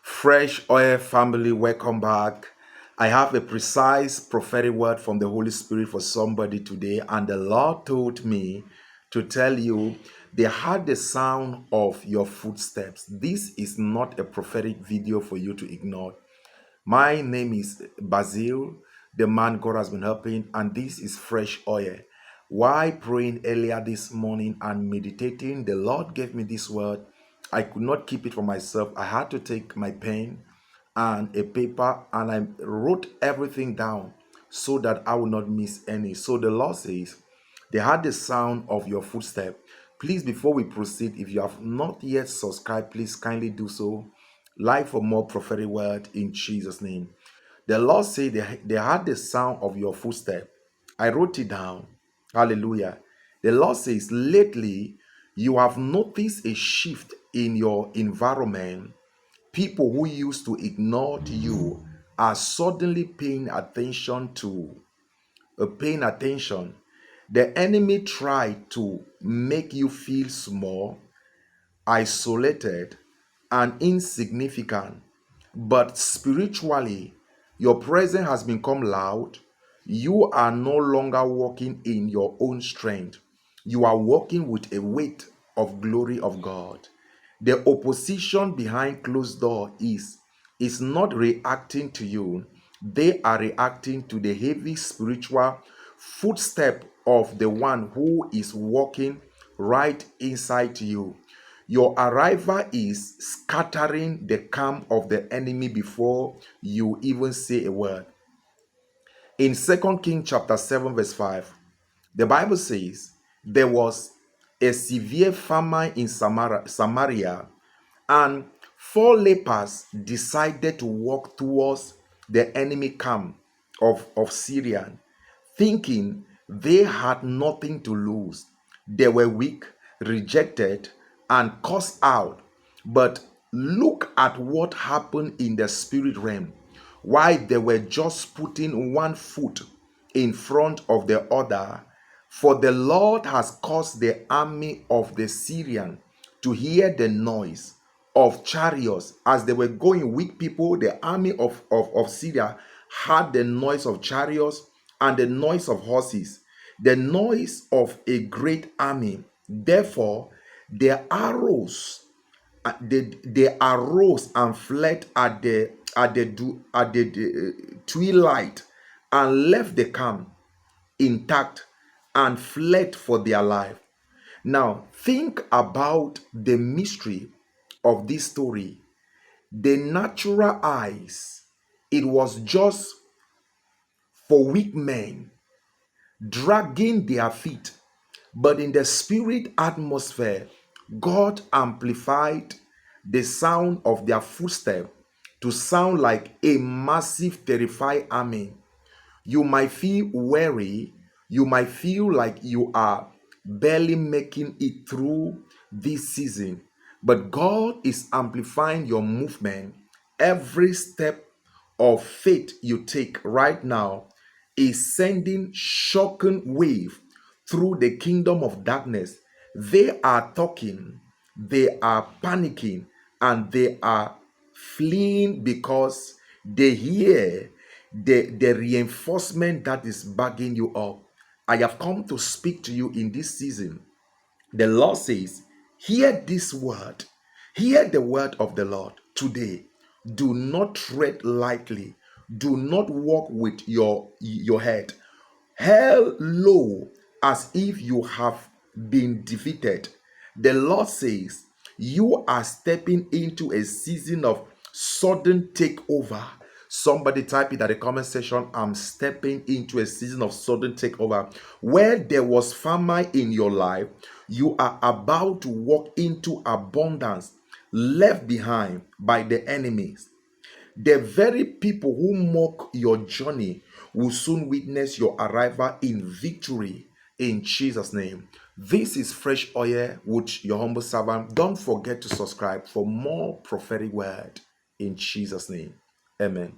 Fresh Oil family, welcome back. I have a precise prophetic word from the Holy Spirit for somebody today, and the Lord told me to tell you they heard the sound of your footsteps. This is not a prophetic video for you to ignore. My name is Basil, the man God has been helping, and this is Fresh Oil. While praying earlier this morning and meditating, the Lord gave me this word. I could not keep it for myself. I had to take my pen and a paper and I wrote everything down so that I will not miss any. So the Lord says, they heard the sound of your footstep. Please, before we proceed, if you have not yet subscribed, please kindly do so. Like for more prophetic word in Jesus' name. The Lord said they heard the sound of your footstep. I wrote it down. Hallelujah. The Lord says, lately, you have noticed a shift in your environment. People who used to ignore you are suddenly paying attention. The enemy tried to make you feel small, isolated, and insignificant. But spiritually, your presence has become loud. You are no longer walking in your own strength. You are walking with a weight of glory of God. The opposition behind closed door is not reacting to you. They are reacting to the heavy spiritual footstep of the one who is walking right inside you. Your arrival is scattering the camp of the enemy before you even say a word. In 2 Kings chapter 7 verse 5, the Bible says there was a severe famine in Samaria, and four lepers decided to walk towards the enemy camp of Syria, thinking they had nothing to lose. They were weak, rejected, and cast out. But look at what happened in the spirit realm. Why they were just putting one foot in front of the other. For the Lord has caused the army of the Syrian to hear the noise of chariots as they were going. Weak people, the army of Syria had the noise of chariots and the noise of horses, the noise of a great army. Therefore, their arrows they arose and fled at the twilight and left the camp intact and fled for their life. Now, think about the mystery of this story. The natural eyes, it was just for weak men dragging their feet. But in the spirit atmosphere, God amplified the sound of their footstep to sound like a massive, terrified army. You might feel weary. You might feel like you are barely making it through this season. But God is amplifying your movement. Every step of faith you take right now is sending shocking wave through the kingdom of darkness. They are talking, they are panicking, and they are fleeing because they hear the reinforcement that is backing you up. I have come to speak to you in this season. The Lord says, hear this word. Hear the word of the Lord today. Do not tread lightly. Do not walk with your head held low as if you have been defeated. The Lord says, you are stepping into a season of sudden takeover. Somebody type it at the comment section. I'm stepping into a season of sudden takeover. Where there was famine in your life, you are about to walk into abundance left behind by the enemies. The very people who mock your journey will soon witness your arrival in victory in Jesus' name. This is Fresh Oil with your humble servant. Don't forget to subscribe for more prophetic word in Jesus' name. Amen.